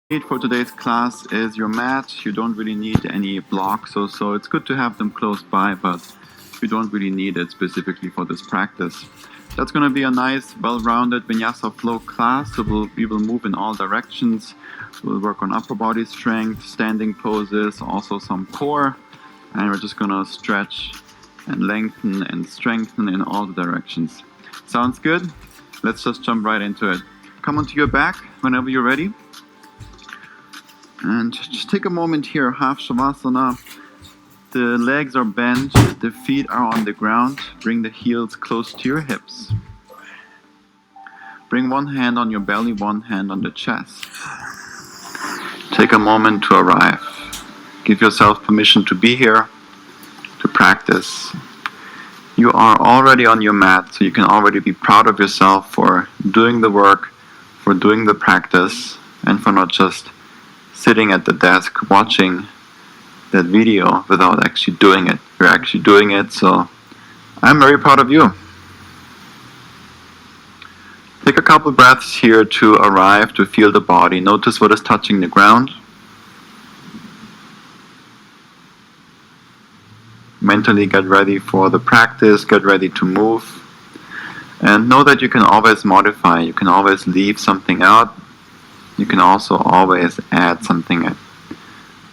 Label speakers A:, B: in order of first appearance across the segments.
A: For today's class is your mat. You don't really need any blocks, so it's good to have them close by, but you don't really need it specifically for this practice. That's going to be a nice, well-rounded vinyasa flow class. So we will move in all directions. We'll work on upper body strength, standing poses, also some core, and we're just going to stretch and lengthen and strengthen in all the directions. Sounds good? Let's just jump right into it. Come onto your back whenever you're ready. And just take a moment here, half Shavasana. The legs are bent, the feet are on the ground. Bring the heels close to your hips. Bring one hand on your belly, one hand on the chest. Take a moment to arrive. Give yourself permission to be here, to practice. You are already on your mat, so you can already be proud of yourself for doing the work, for doing the practice, and for not just sitting at the desk watching that video without actually doing it. You're actually doing it, so I'm very proud of you. Take a couple breaths here to arrive, to feel the body. Notice what is touching the ground. Mentally get ready for the practice, get ready to move. And know that you can always modify, you can always leave something out. You can also always add something in.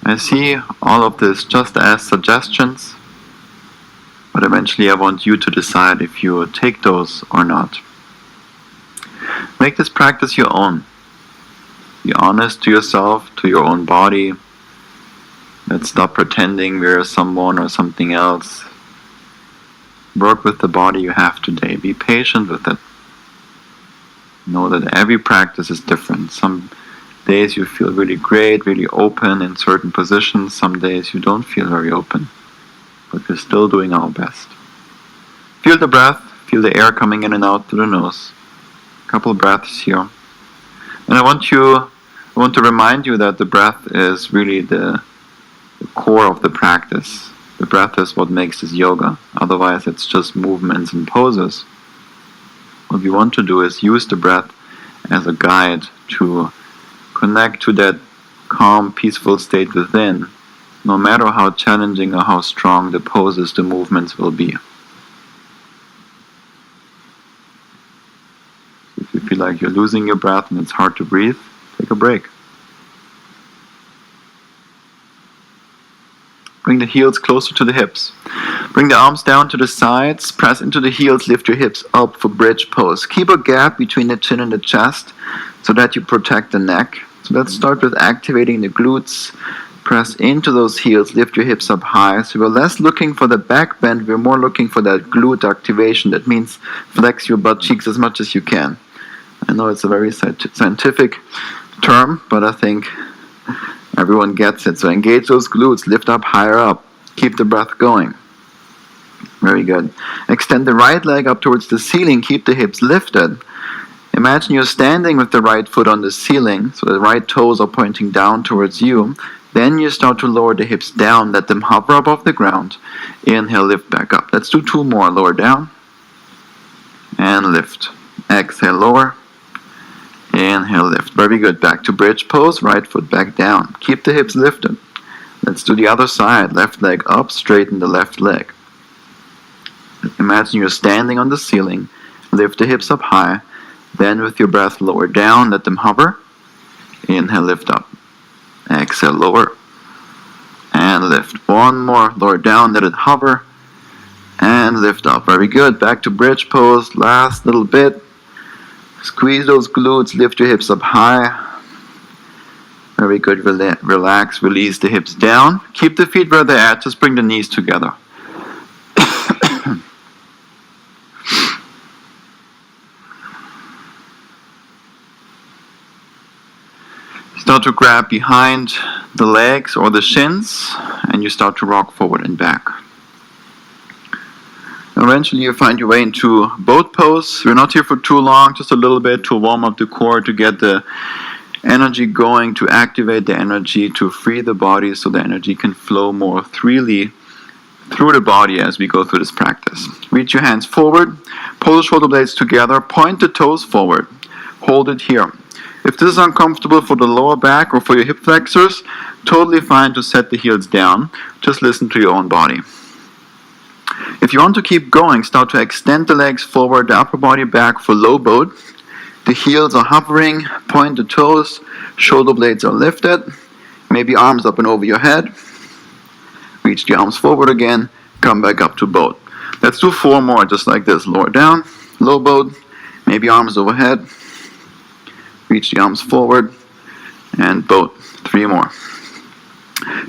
A: I see all of this just as suggestions, but eventually I want you to decide if you take those or not. Make this practice your own. Be honest to yourself, to your own body. Let's stop pretending we're someone or something else. Work with the body you have today. Be patient with it. Know that every practice is different. Some days you feel really great, really open in certain positions. Some days you don't feel very open, but we're still doing our best. Feel the breath, feel the air coming in and out through the nose. A couple breaths here. And I want to remind you that the breath is really the core of the practice. The breath is what makes this yoga. Otherwise it's just movements and poses. What we want to do is use the breath as a guide to connect to that calm, peaceful state within, no matter how challenging or how strong the poses, the movements will be. If you feel like you're losing your breath and it's hard to breathe, take a break. Bring the heels closer to the hips. Bring the arms down to the sides, press into the heels, lift your hips up for bridge pose. Keep a gap between the chin and the chest so that you protect the neck. So let's start with activating the glutes. Press into those heels, lift your hips up high. So we're less looking for the back bend, we're more looking for that glute activation. That means flex your butt cheeks as much as you can. I know it's a very scientific term, but I think everyone gets it. So engage those glutes, lift up higher up. Keep the breath going. Very good. Extend the right leg up towards the ceiling. Keep the hips lifted. Imagine you're standing with the right foot on the ceiling, so the right toes are pointing down towards you. Then you start to lower the hips down. Let them hover above the ground. Inhale, lift back up. Let's do two more. Lower down. And lift. Exhale, lower. Inhale, lift. Very good. Back to bridge pose. Right foot back down. Keep the hips lifted. Let's do the other side. Left leg up. Straighten the left leg. Imagine you're standing on the ceiling. Lift the hips up high. Then with your breath, lower down. Let them hover. Inhale, lift up. Exhale, lower. And lift. One more. Lower down. Let it hover. And lift up. Very good. Back to bridge pose. Last little bit. Squeeze those glutes, lift your hips up high. Very good, relax, release the hips down. Keep the feet where they're at, just bring the knees together. Start to grab behind the legs or the shins, and you start to rock forward and back. Eventually you find your way into boat pose. We're not here for too long, just a little bit to warm up the core, to get the energy going, to activate the energy, to free the body so the energy can flow more freely through the body as we go through this practice. Reach your hands forward, pull the shoulder blades together, point the toes forward, hold it here. If this is uncomfortable for the lower back or for your hip flexors, totally fine to set the heels down. Just listen to your own body. If you want to keep going, start to extend the legs forward, the upper body back for low boat. The heels are hovering, point the toes, shoulder blades are lifted, maybe arms up and over your head. Reach the arms forward again, come back up to boat. Let's do 4 more just like this. Lower down, low boat, maybe arms overhead. Reach the arms forward and boat. 3 more.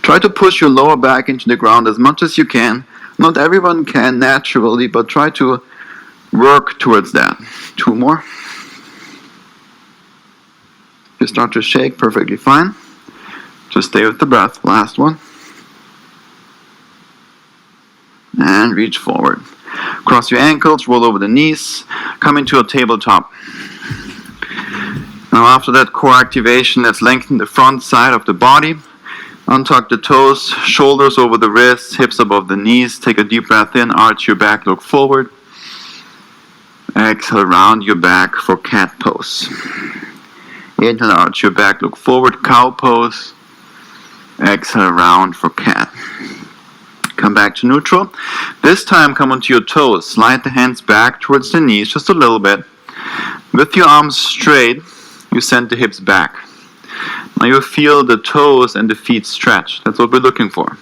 A: Try to push your lower back into the ground as much as you can. Not everyone can naturally, but try to work towards that. 2 more. If you start to shake, perfectly fine. Just stay with the breath. Last one. And reach forward. Cross your ankles, roll over the knees, come into a tabletop. Now after that core activation, let's lengthen the front side of the body. Untuck the toes, shoulders over the wrists, hips above the knees. Take a deep breath in, arch your back, look forward. Exhale, round your back for cat pose. Inhale, arch your back, look forward, cow pose. Exhale, round for cat. Come back to neutral. This time come onto your toes. Slide the hands back towards the knees just a little bit. With your arms straight, you send the hips back. Now you feel the toes and the feet stretch. That's what we're looking for.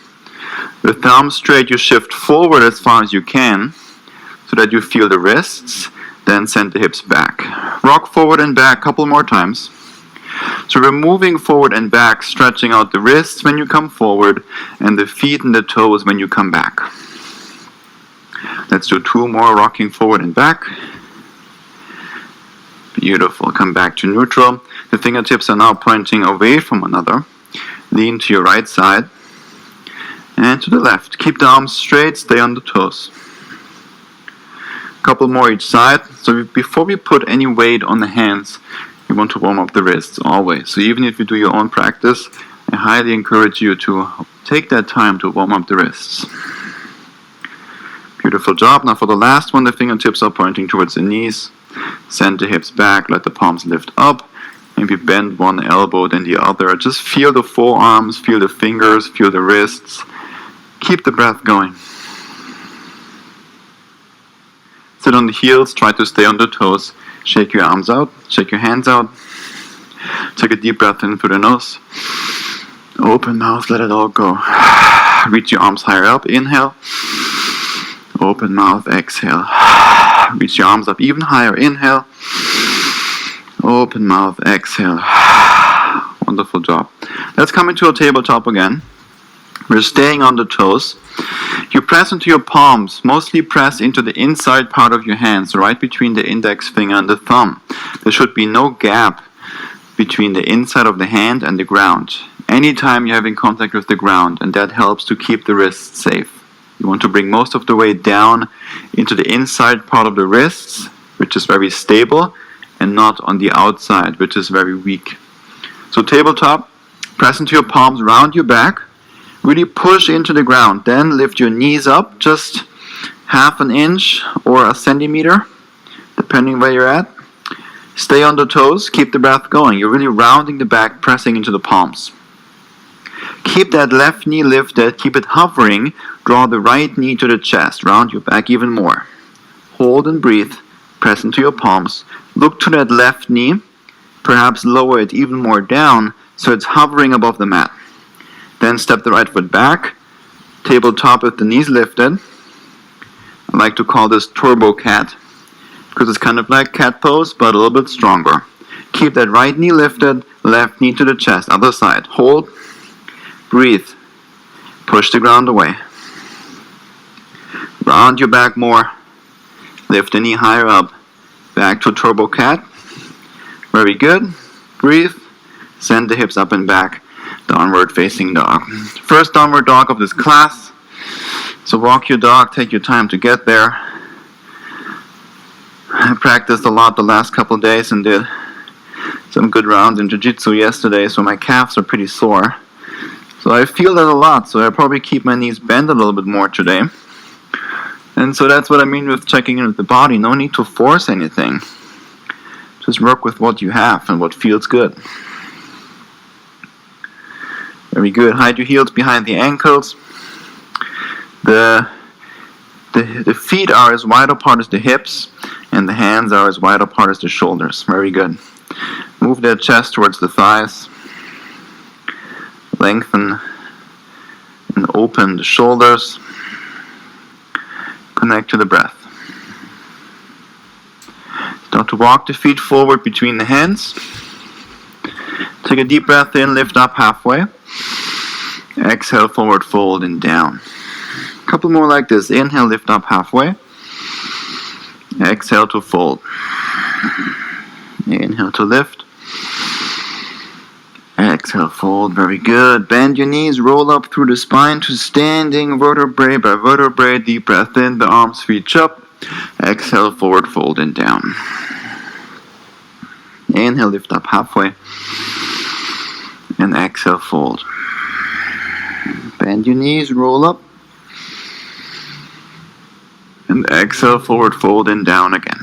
A: With the arms straight, you shift forward as far as you can so that you feel the wrists. Then send the hips back. Rock forward and back a couple more times. So we're moving forward and back, stretching out the wrists when you come forward and the feet and the toes when you come back. Let's do 2 more, rocking forward and back. Beautiful. Come back to neutral. The fingertips are now pointing away from one another. Lean to your right side and to the left. Keep the arms straight, stay on the toes. Couple more each side. So before we put any weight on the hands, you want to warm up the wrists always. So even if you do your own practice, I highly encourage you to take that time to warm up the wrists. Beautiful job. Now for the last one, the fingertips are pointing towards the knees. Send the hips back, let the palms lift up. Maybe bend one elbow, then the other. Just feel the forearms, feel the fingers, feel the wrists. Keep the breath going. Sit on the heels, try to stay on the toes. Shake your arms out, shake your hands out. Take a deep breath in through the nose. Open mouth, let it all go. Reach your arms higher up, inhale. Open mouth, exhale. Reach your arms up even higher, inhale. Open mouth, exhale. Wonderful job. Let's come into a tabletop again. We're staying on the toes. You press into your palms, mostly press into the inside part of your hands, right between the index finger and the thumb. There should be no gap between the inside of the hand and the ground. Anytime you're having contact with the ground, and that helps to keep the wrists safe. You want to bring most of the weight down into the inside part of the wrists, which is very stable, and not on the outside, which is very weak. So tabletop, press into your palms, round your back. Really push into the ground. Then lift your knees up just 1/2 inch or a centimeter, depending where you're at. Stay on the toes. Keep the breath going. You're really rounding the back, pressing into the palms. Keep that left knee lifted. Keep it hovering. Draw the right knee to the chest. Round your back even more. Hold and breathe. Press into your palms. Look to that left knee. Perhaps lower it even more down so it's hovering above the mat. Then step the right foot back, tabletop with the knees lifted. I like to call this turbo cat, because it's kind of like cat pose, but a little bit stronger. Keep that right knee lifted, left knee to the chest, other side. Hold, breathe, push the ground away. Round your back more, lift the knee higher up, back to turbo cat. Very good, breathe, send the hips up and back. Downward facing dog. First downward dog of this class. So walk your dog, take your time to get there. I practiced a lot the last couple of days and did some good rounds in jiu-jitsu yesterday, so my calves are pretty sore. So I feel that a lot, so I probably keep my knees bent a little bit more today. And so that's what I mean with checking in with the body. No need to force anything. Just work with what you have and what feels good. Very good. Hide your heels behind the ankles. The feet are as wide apart as the hips, and the hands are as wide apart as the shoulders. Very good. Move the chest towards the thighs. Lengthen and open the shoulders. Connect to the breath. Start to walk the feet forward between the hands. Take a deep breath in, lift up halfway. Exhale, forward fold and down. A couple more like this. Inhale, lift up halfway. Exhale to fold. Inhale to lift. Exhale, fold. Very good. Bend your knees, roll up through the spine to standing vertebrae by vertebrae. Deep breath in, the arms reach up. Exhale, forward fold and down. Inhale, lift up halfway. And exhale, fold. Bend your knees, roll up. And exhale, forward fold and down again.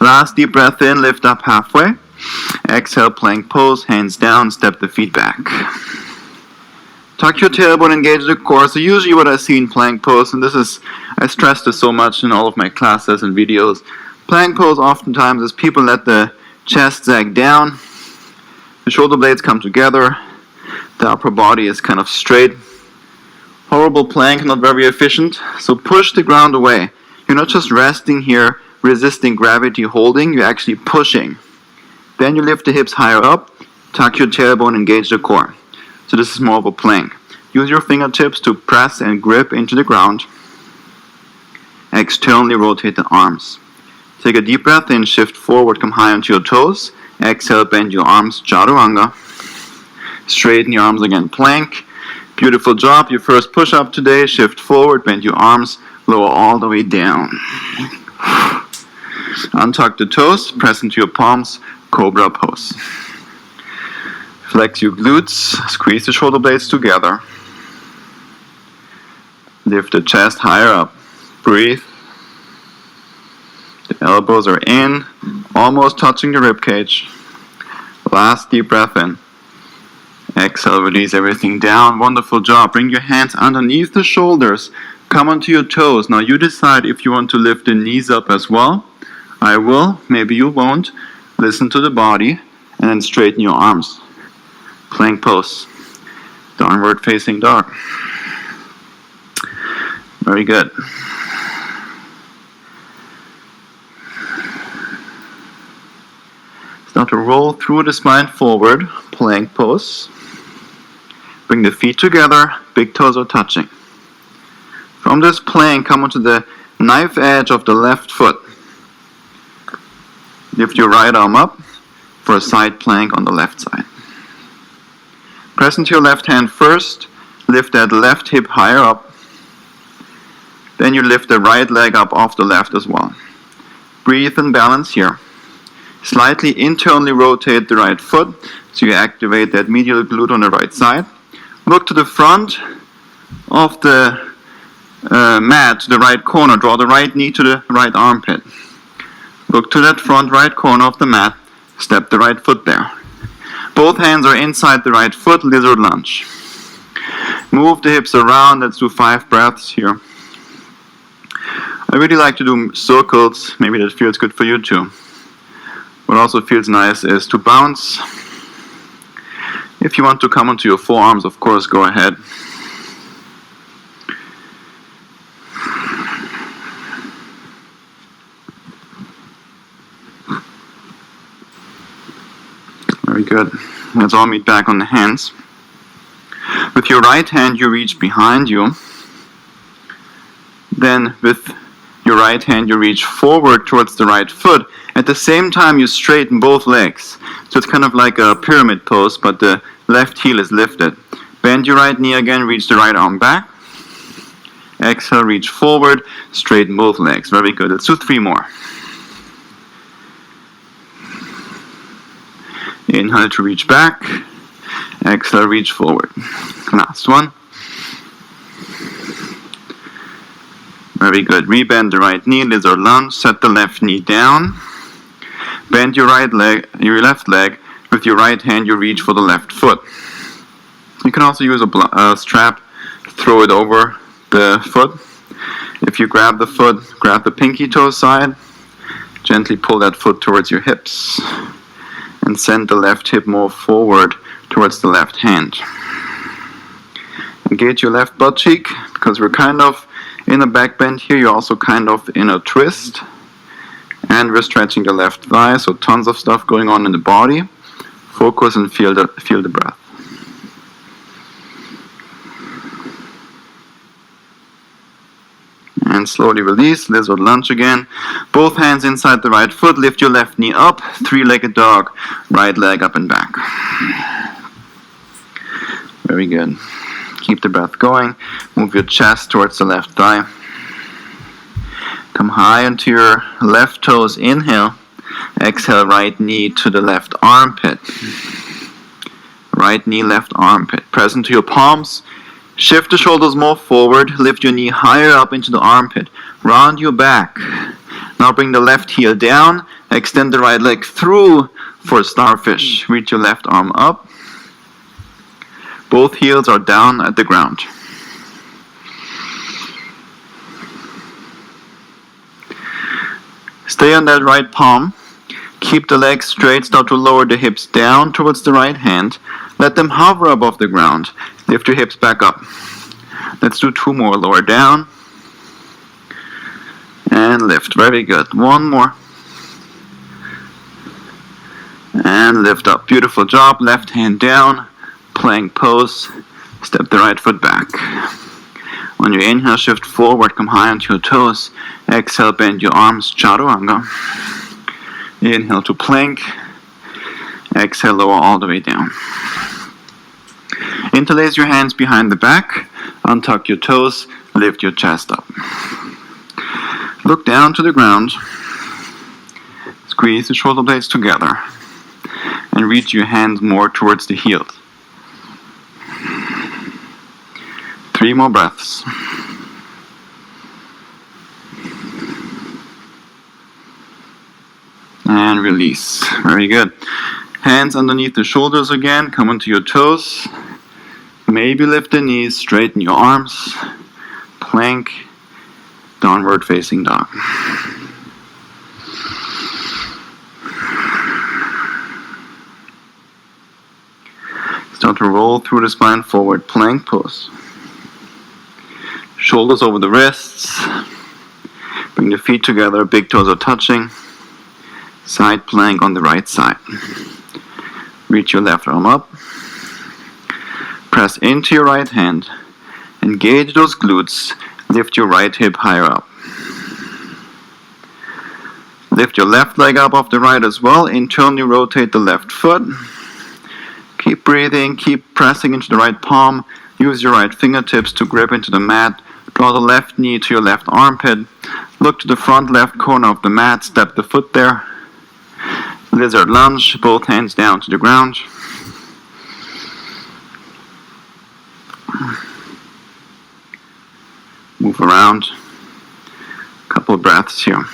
A: Last deep breath in, lift up halfway. Exhale, plank pose, hands down, step the feet back. Tuck your tailbone, engage the core. So usually what I see in plank pose, and I stress this so much in all of my classes and videos. Plank pose oftentimes is people let the chest sag down, the shoulder blades come together, the upper body is kind of straight. Horrible plank, not very efficient. So push the ground away. You're not just resting here, resisting gravity, holding, you're actually pushing. Then you lift the hips higher up, tuck your tailbone, engage the core. So this is more of a plank. Use your fingertips to press and grip into the ground. Externally rotate the arms. Take a deep breath in, shift forward, come high onto your toes. Exhale, bend your arms, chaturanga. Straighten your arms again, plank. Beautiful job. Your first push-up today. Shift forward, bend your arms, lower all the way down. Untuck the toes, press into your palms, cobra pose. Flex your glutes, squeeze the shoulder blades together. Lift the chest higher up. Breathe. The elbows are in, almost touching the rib cage. Last deep breath in. Exhale, release everything down. Wonderful job. Bring your hands underneath the shoulders. Come onto your toes. Now you decide if you want to lift the knees up as well. I will, maybe you won't. Listen to the body and then straighten your arms. Plank pose. Downward facing dog. Very good. Start to roll through the spine forward. Plank pose. Bring the feet together, big toes are touching. From this plank, come onto the knife edge of the left foot. Lift your right arm up for a side plank on the left side. Press into your left hand first, lift that left hip higher up. Then you lift the right leg up off the left as well. Breathe and balance here. Slightly internally rotate the right foot so you activate that medial glute on the right side. Look to the front of the mat, to the right corner. Draw the right knee to the right armpit. Look to that front right corner of the mat. Step the right foot there. Both hands are inside the right foot, lizard lunge. Move the hips around. Let's do 5 breaths here. I really like to do circles. Maybe that feels good for you too. What also feels nice is to bounce. If you want to come onto your forearms, of course, go ahead. Very good. Let's all meet back on the hands. With your right hand, you reach behind you. Then with your right hand, you reach forward towards the right foot. At the same time, you straighten both legs. So it's kind of like a pyramid pose, but the left heel is lifted. Bend your right knee again, reach the right arm back. Exhale, reach forward, straighten both legs. Very good. Let's do 3 more. Inhale to reach back. Exhale, reach forward. Last one. Very good. Rebend the right knee, lizard lunge. Set the left knee down. Bend your left leg. With your right hand, you reach for the left foot. You can also use a strap, throw it over the foot. If you grab the foot, grab the pinky toe side, gently pull that foot towards your hips, and send the left hip more forward towards the left hand. Engage your left butt cheek, because we're kind of in a back bend here. You're also kind of in a twist. And we're stretching the left thigh, so tons of stuff going on in the body. Focus and feel the breath. And slowly release, lizard lunge again. Both hands inside the right foot, lift your left knee up, three-legged dog, right leg up and back. Very good. Keep the breath going. Move your chest towards the left thigh. Come high onto your left toes, inhale. Exhale, right knee to the left armpit. Right knee, left armpit. Press into your palms. Shift the shoulders more forward. Lift your knee higher up into the armpit. Round your back. Now bring the left heel down. Extend the right leg through for starfish. Reach your left arm up. Both heels are down at the ground. Stay on that right palm. Keep the legs straight. Start to lower the hips down towards the right hand. Let them hover above the ground. Lift your hips back up. Let's do two more. Lower down. And lift. Very good. One more. And lift up. Beautiful job. Left hand down. Plank pose. Step the right foot back. On your inhale, shift forward. Come high onto your toes. Exhale, bend your arms. Chaturanga. Inhale to plank. Exhale, lower all the way down. Interlace your hands behind the back. Untuck your toes. Lift your chest up. Look down to the ground. Squeeze the shoulder blades together. And reach your hands more towards the heels. 3 more breaths. And release. Very good. Hands underneath the shoulders again. Come onto your toes. Maybe lift the knees. Straighten your arms. Plank. Downward facing dog. Start to roll through the spine forward. Plank pose. Shoulders over the wrists. Bring the feet together. Big toes are touching. Side plank on the right side. Reach your left arm up. Press into your right hand. Engage those glutes. Lift your right hip higher up. Lift your left leg up off the right as well. Internally rotate the left foot. Keep breathing. Keep pressing into the right palm. Use your right fingertips to grip into the mat. Draw the left knee to your left armpit. Look to the front left corner of the mat. Step the foot there. Lizard lunge. Both hands down to the ground. Move around. Couple of breaths here.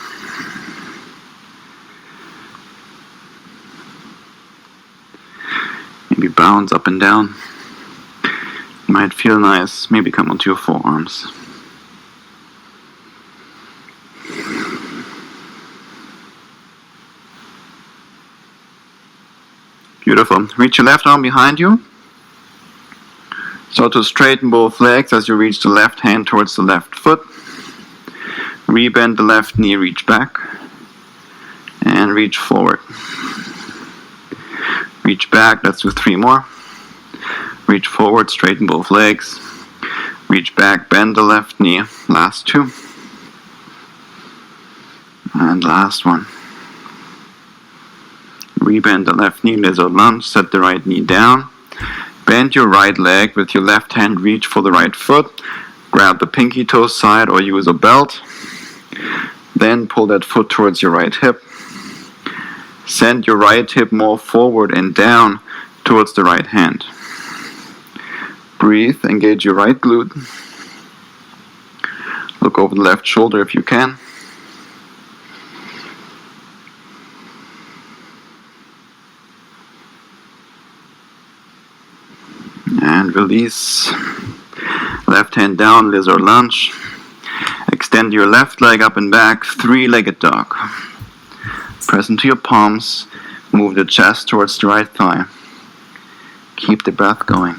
A: Maybe bounce up and down. Might feel nice. Maybe come onto your forearms. Beautiful. Reach your left arm behind you. Start to straighten both legs as you reach the left hand towards the left foot. Rebend the left knee, reach back. And reach forward. Reach back, let's do 3 more. Reach forward, straighten both legs. Reach back, bend the left knee. Last 2. And last one. Rebend the left knee, lizard lunge, set the right knee down. Bend your right leg with your left hand, reach for the right foot. Grab the pinky toe side or use a belt. Then pull that foot towards your right hip. Send your right hip more forward and down towards the right hand. Breathe, engage your right glute. Look over the left shoulder if you can. and release. Left hand down, lizard lunge. Extend your left leg up and back, three-legged dog. Press into your palms, move the chest towards the right thigh. Keep the breath going.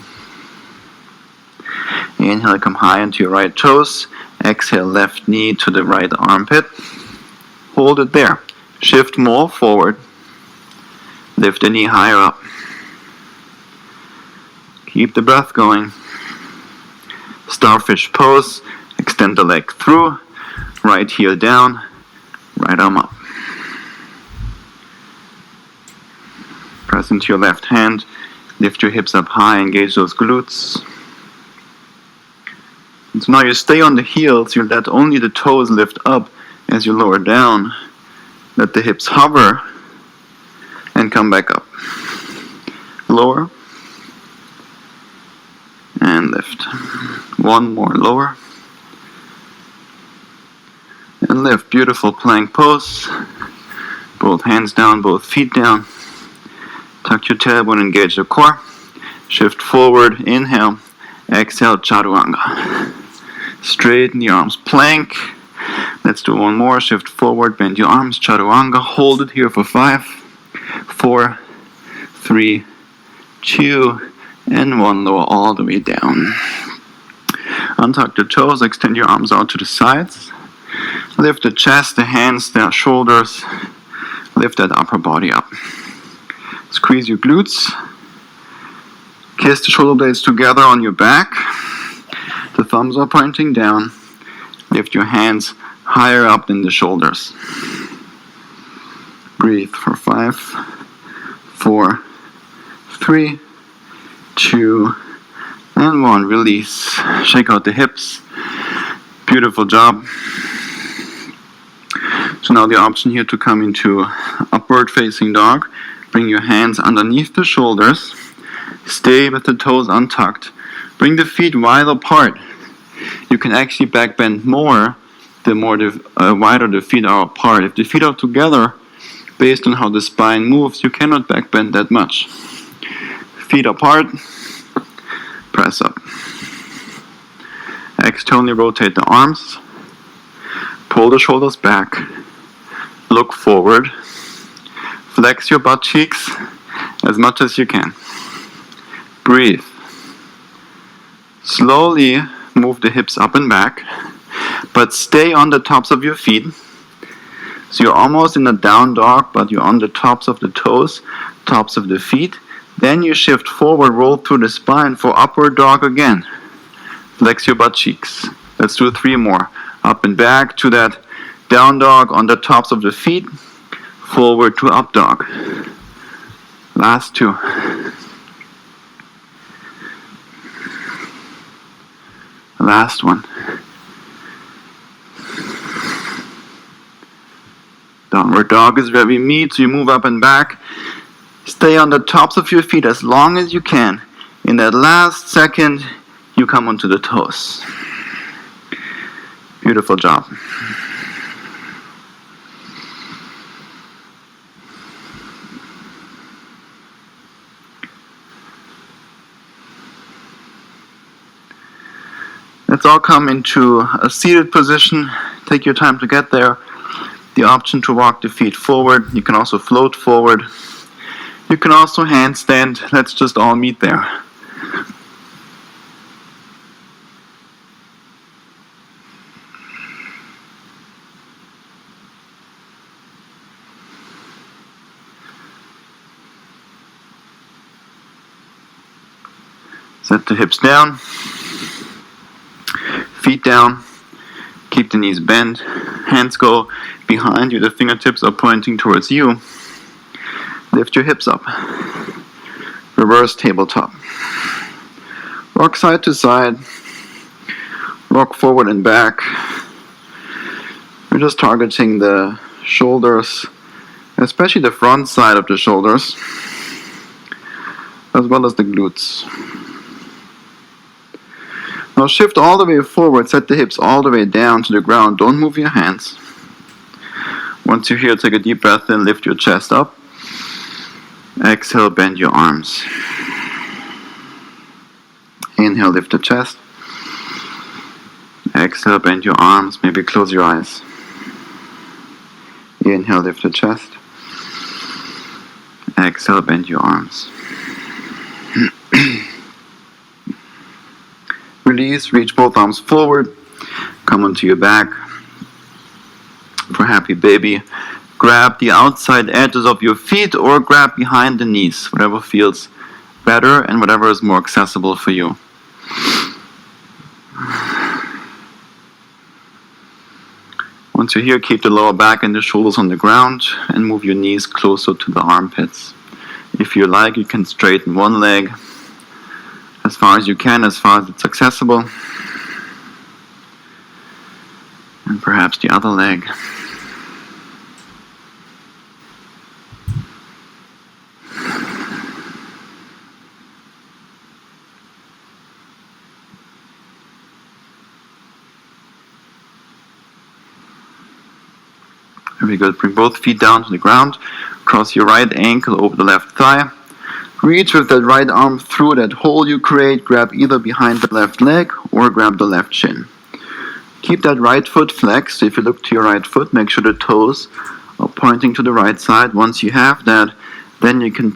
A: Inhale, come high into your right toes. Exhale, left knee to the right armpit. Hold it there. Shift more forward. Lift the knee higher up. Keep the breath going. Starfish pose. Extend the leg through. Right heel down. Right arm up. Press into your left hand. Lift your hips up high. Engage those glutes. And so now you stay on the heels. You let only the toes lift up as you lower down. Let the hips hover and come back up. Lower and lift. One more, lower and lift. Beautiful plank pose. Both hands down, both feet down. Tuck your tailbone, engage the core. Shift forward, inhale. Exhale, chaturanga. Straighten the arms, plank. Let's do one more. Shift forward, bend your arms, chaturanga. Hold it here for 5, 4, 3, 2, and 1. Lower all the way down. Untuck the toes, extend your arms out to the sides. Lift the chest, the hands, the shoulders. Lift that upper body up. Squeeze your glutes. Kiss the shoulder blades together on your back. The thumbs are pointing down. Lift your hands higher up than the shoulders. Breathe for 5, 4, 3, 2, and 1. Release. Shake out the hips. Beautiful job. So now the option here to come into upward facing dog. Bring your hands underneath the shoulders. Stay with the toes untucked. Bring the feet wide apart. You can actually back bend more the wider the feet are apart. If the feet are together, based on how the spine moves, you cannot back bend that much. Feet apart, press up. Externally rotate the arms. Pull the shoulders back. Look forward. Flex your butt cheeks as much as you can. Breathe. Slowly move the hips up and back, but stay on the tops of your feet. So you're almost in a down dog, but you're on the tops of the toes, tops of the feet. Then you shift forward, roll through the spine for upward dog again. Flex your butt cheeks. Let's do 3 more. Up and back to that down dog on the tops of the feet. Forward to up dog. Last 2. Last one. Downward dog is where we meet, so you move up and back. Stay on the tops of your feet as long as you can. In that last second, you come onto the toes. Beautiful job. Let's all come into a seated position. Take your time to get there. The option to walk the feet forward. You can also float forward. You can also handstand. Let's just all meet there. Set the hips down. Feet down. Keep the knees bent. Hands go behind you. The fingertips are pointing towards you. Lift your hips up. Reverse tabletop. Rock side to side. Rock forward and back. We're just targeting the shoulders, especially the front side of the shoulders, as well as the glutes. Now shift all the way forward, set the hips all the way down to the ground. Don't move your hands. Once you're here, take a deep breath in, lift your chest up. Exhale, bend your arms. Inhale, lift the chest. Exhale, bend your arms, maybe close your eyes. Inhale, lift the chest. Exhale, bend your arms. Release, reach both arms forward. Come onto your back for happy baby. Grab the outside edges of your feet or grab behind the knees, whatever feels better and whatever is more accessible for you. Once you're here, keep the lower back and the shoulders on the ground and move your knees closer to the armpits. If you like, you can straighten one leg as far as you can, as far as it's accessible. And perhaps the other leg. Very good. Bring both feet down to the ground. Cross your right ankle over the left thigh. Reach with that right arm through that hole you create. Grab either behind the left leg or grab the left shin. Keep that right foot flexed. If you look to your right foot, make sure the toes are pointing to the right side. Once you have that, then you can